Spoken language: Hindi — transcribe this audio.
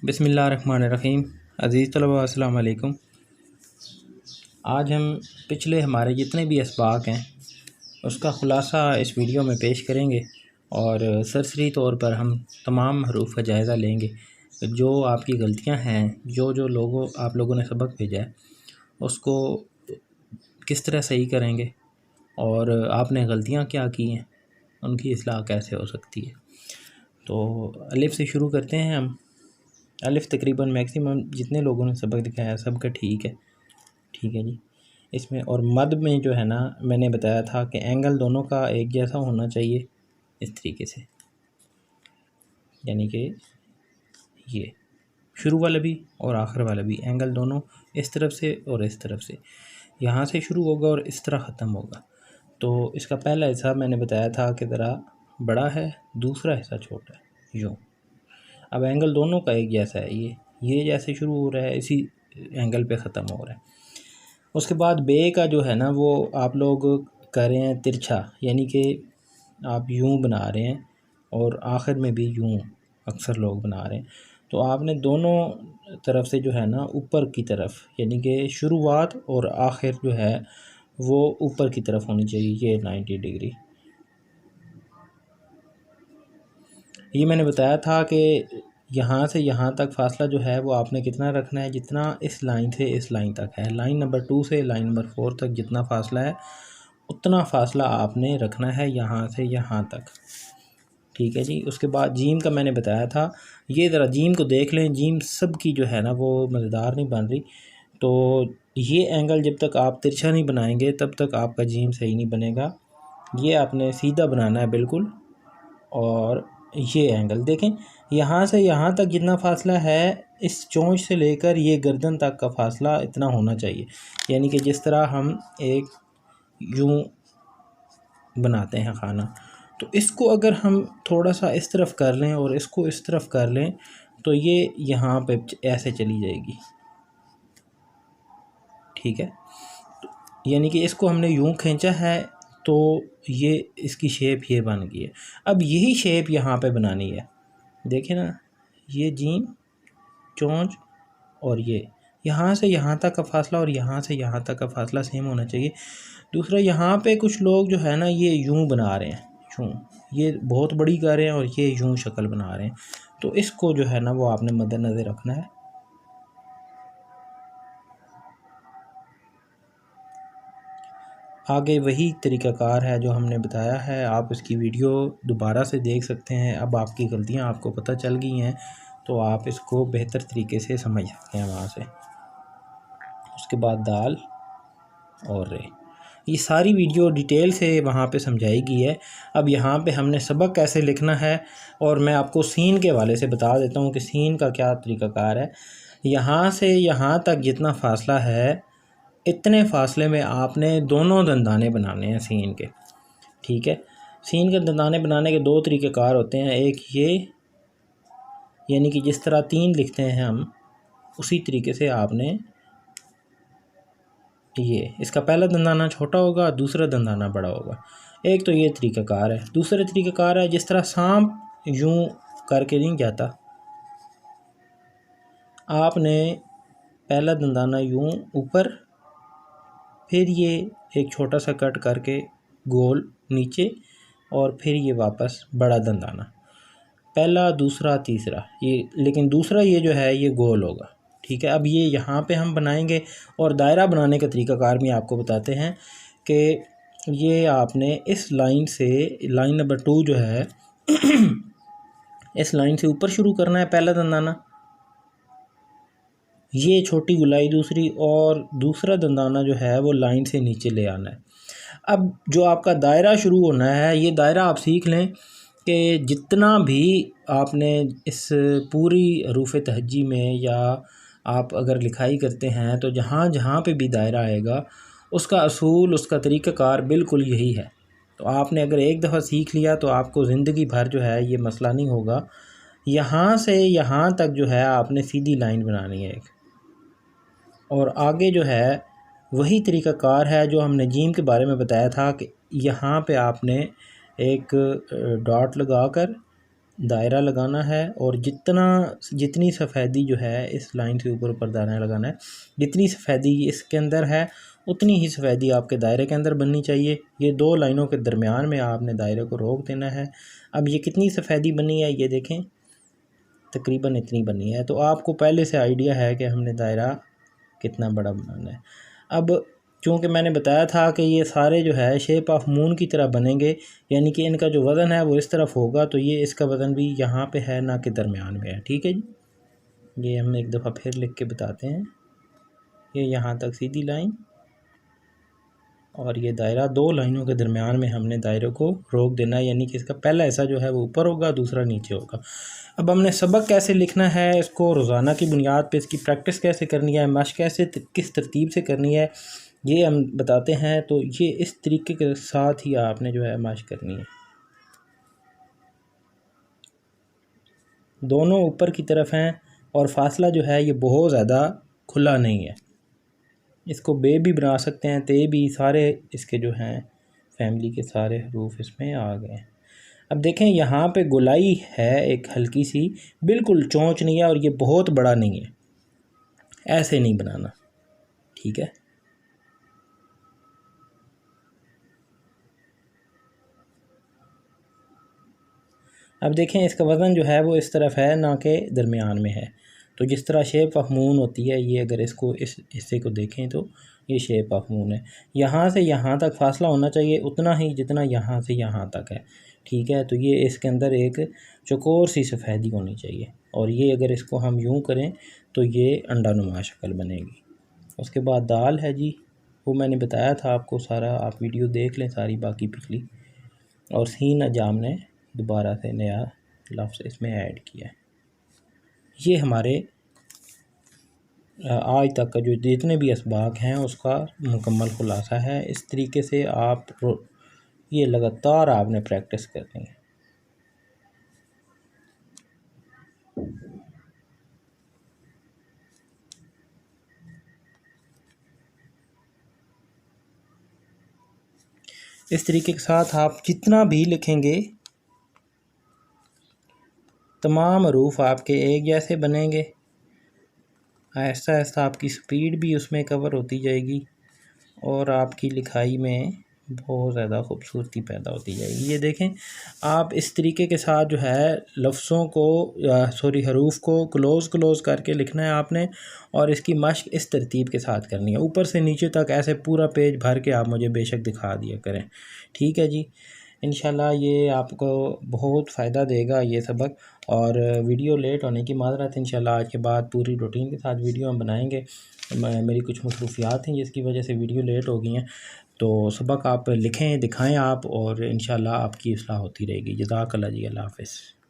बिस्मिल्लाहिर्रहमानिर्रहीम। अज़ीज़ तलबा अस्सलाम वालेकुम। आज हम पिछले हमारे जितने भी असबाक हैं उसका ख़ुलासा इस वीडियो में पेश करेंगे और सरसरी तौर पर हम तमाम हरूफ का जायज़ा लेंगे। जो आपकी गलतियां हैं, जो आप लोगों ने सबक भेजा है उसको किस तरह सही करेंगे और आपने गलतियां क्या की हैं, उनकी इस्लाह कैसे हो सकती है। तो अलिफ़ से शुरू करते हैं हम। अलिफ़ तकरीबन मैक्सिमम जितने लोगों ने सबक दिखाया सबका ठीक है जी इसमें। और मद में जो है ना, मैंने बताया था कि एंगल दोनों का एक जैसा होना चाहिए इस तरीके से, यानी कि ये शुरू वाला भी और आखिर वाला भी एंगल दोनों इस तरफ से और इस तरफ से, यहाँ से शुरू होगा और इस तरह ख़त्म होगा। तो इसका पहला हिस्सा मैंने बताया था कि ज़रा बड़ा है, दूसरा हिस्सा छोटा है, यूँ। अब एंगल दोनों का एक जैसा है, ये जैसे शुरू हो रहा है इसी एंगल पे ख़त्म हो रहा है। उसके बाद बे का जो है ना वो आप लोग कर रहे हैं तिरछा, यानी कि आप यूं बना रहे हैं और आखिर में भी यूं अक्सर लोग बना रहे हैं। तो आपने दोनों तरफ से जो है ना ऊपर की तरफ, यानी कि शुरुआत और आखिर जो है वो ऊपर की तरफ होनी चाहिए, ये 90 डिग्री। ये मैंने बताया था कि यहाँ से यहाँ तक फ़ासला जो है वो आपने कितना रखना है, जितना इस लाइन से इस लाइन तक है, लाइन नंबर 2 से लाइन नंबर 4 तक जितना फ़ासला है उतना फ़ासला आपने रखना है यहाँ से यहाँ तक, ठीक है जी। उसके बाद जीम का मैंने बताया था, ये ज़रा जीम को देख लें, जीम सब की जो है ना वो मज़ेदार नहीं बन रही। तो ये एंगल जब तक आप तिरछा नहीं बनाएंगे तब तक आपका जीम सही नहीं बनेगा। ये आपने सीधा बनाना है बिल्कुल। और ये एंगल देखें, यहाँ से यहाँ तक जितना फ़ासला है, इस चोंच से लेकर ये गर्दन तक का फ़ासला इतना होना चाहिए, यानी कि जिस तरह हम एक यूं बनाते हैं खाना, तो इसको अगर हम थोड़ा सा इस तरफ कर लें और इसको इस तरफ कर लें तो ये यहाँ पे ऐसे चली जाएगी, ठीक है। यानी कि इसको हमने यूं खींचा है तो ये इसकी शेप ये बन गई है। अब यही शेप यहाँ पे बनानी है, देखें ना, ये जीम चोंच और ये यहाँ से यहाँ तक का फासला और यहाँ से यहाँ तक का फासला सेम होना चाहिए। दूसरा, यहाँ पे कुछ लोग जो है ना ये यूं बना रहे हैं, यूं, ये बहुत बड़ी कर रहे हैं और ये यूं शक्ल बना रहे हैं, तो इसको जो है ना वो आपने मद्देनज़र रखना है। आगे वही तरीक़ाकार है जो हमने बताया है, आप इसकी वीडियो दोबारा से देख सकते हैं। अब आपकी गलतियां आपको पता चल गई हैं तो आप इसको बेहतर तरीके से समझ सकते हैं वहाँ से। उसके बाद दाल और रे, ये सारी वीडियो डिटेल से वहाँ पे समझाई गई है। अब यहाँ पे हमने सबक कैसे लिखना है और मैं आपको सीन के हवाले से बता देता हूँ कि सीन का क्या तरीक़ाकार है। यहाँ से यहाँ तक जितना फ़ासला है इतने फ़ासले में आपने दोनों दंदाने बनाने हैं सीन के, ठीक है। सीन के दंदाने बनाने के दो तरीक़ेकार होते हैं, एक ये, यानी कि जिस तरह 3 लिखते हैं हम उसी तरीके से आपने ये, इसका पहला दंदाना छोटा होगा, दूसरा दंदाना बड़ा होगा। एक तो ये तरीक़ाकार है। दूसरा तरीक़ाकार है जिस तरह सांप यूं करके नहीं जाता, आपने पहला दंदाना यूं ऊपर, फिर ये एक छोटा सा कट करके गोल नीचे और फिर ये वापस बड़ा दंदाना, पहला दूसरा तीसरा, ये, लेकिन दूसरा ये जो है ये गोल होगा, ठीक है। अब ये यहाँ पे हम बनाएंगे और दायरा बनाने का तरीक़ाकार भी आपको बताते हैं कि ये आपने इस लाइन से, लाइन नंबर 2 जो है इस लाइन से ऊपर शुरू करना है पहला दंदाना, ये छोटी गुलाई दूसरी, और दूसरा दंदाना जो है वो लाइन से नीचे ले आना है। अब जो आपका दायरा शुरू होना है, ये दायरा आप सीख लें कि जितना भी आपने इस पूरी हरूफ तहज्जी में, या आप अगर लिखाई करते हैं तो जहाँ जहाँ पे भी दायरा आएगा उसका असूल, उसका तरीक़ाकार बिल्कुल यही है। तो आपने अगर एक दफ़ा सीख लिया तो आपको ज़िंदगी भर जो है ये मसला नहीं होगा। यहाँ से यहाँ तक जो है आपने सीधी लाइन बनानी है एक, और आगे जो है वही तरीक़ाकार है जो हमने जीम के बारे में बताया था कि यहाँ पे आपने एक डॉट लगाकर दायरा लगाना है और जितनी सफ़ेदी जो है इस लाइन से ऊपर ऊपर दायरा लगाना है, जितनी सफ़ेदी इसके अंदर है उतनी ही सफ़ेदी आपके दायरे के अंदर बननी चाहिए। ये दो लाइनों के दरमियान में आपने दायरे को रोक देना है। अब ये कितनी सफ़ेदी बनी है ये देखें, तकरीबन इतनी बनी है। तो आपको पहले से आइडिया है कि हमने दायरा कितना बड़ा बनाना है। अब चूँकि मैंने बताया था कि ये सारे जो है शेप ऑफ मून की तरह बनेंगे, यानी कि इनका जो वज़न है वो इस तरफ होगा, तो ये इसका वज़न भी यहाँ पे है ना कि दरमियान में है। ठीक है जी, ये हम एक दफ़ा फिर लिख के बताते हैं। ये यहाँ तक सीधी लाइन और ये दायरा, दो लाइनों के दरमियान में हमने दायरे को रोक देना है, यानी कि इसका पहला हिस्सा जो है वो ऊपर होगा, दूसरा नीचे होगा। अब हमने सबक कैसे लिखना है, इसको रोज़ाना की बुनियाद पे इसकी प्रैक्टिस कैसे करनी है, मशक कैसे किस तरतीब से करनी है, ये हम बताते हैं। तो ये इस तरीके के साथ ही आपने जो है मशक करनी है। दोनों ऊपर की तरफ हैं और फासला जो है ये बहुत ज़्यादा खुला नहीं है। इसको बे भी बना सकते हैं, ते भी, सारे इसके जो हैं फैमिली के सारे हरूफ इसमें आ गए हैं। अब देखें यहाँ पे गोलाई है एक हल्की सी, बिल्कुल चोंच नहीं है और ये बहुत बड़ा नहीं है, ऐसे नहीं बनाना। ठीक है, अब देखें इसका वज़न जो है वो इस तरफ है ना कि दरमियान में है। तो जिस तरह शेप ऑफ मून होती है, ये अगर इसको इस हिस्से को देखें तो ये शेप ऑफ मून है। यहाँ से यहाँ तक फासला होना चाहिए उतना ही जितना यहाँ से यहाँ तक है। ठीक है, तो ये इसके अंदर एक चौकोर सी सफ़ेदी होनी चाहिए और ये अगर इसको हम यूँ करें तो ये अंडानुमा शक्ल बनेगी। उसके बाद दाल है जी, वो मैंने बताया था आपको सारा, आप वीडियो देख लें सारी बाकी पिछली। और सीन अजाम ने दोबारा से नया लफ्ज़ इसमें ऐड किया है। ये हमारे आज तक का जो जितने भी असबाक हैं उसका मुकम्मल खुलासा है। इस तरीके से आप ये लगातार आपने प्रैक्टिस करनी है। इस तरीके के साथ आप जितना भी लिखेंगे तमाम हरूफ आपके एक जैसे बनेंगे। आहिस्ता आहिस्ता आपकी स्पीड भी उसमें कवर होती जाएगी और आपकी लिखाई में बहुत ज़्यादा खूबसूरती पैदा होती जाएगी। ये देखें, आप इस तरीके के साथ जो है लफ्ज़ों को हरूफ को क्लोज़ करके लिखना है आपने, और इसकी मशक इस तरतीब के साथ करनी है। ऊपर से नीचे तक ऐसे पूरा पेज भर के आप मुझे बेशक दिखा दिया करें। ठीक है जी, इंशाल्लाह ये आपको बहुत फ़ायदा देगा ये सबक। और वीडियो लेट होने की माज़रत, इंशाल्लाह आज के बाद पूरी रूटीन के साथ वीडियो हम बनाएंगे। मेरी कुछ मसरूफियात हैं जिसकी वजह से वीडियो लेट हो गई हैं। तो सबक आप लिखें, दिखाएं आप, और इंशाल्लाह आपकी इस्लाह होती रहेगी। जज़ाकल्लाह जी, अल्लाह हाफ़िज़।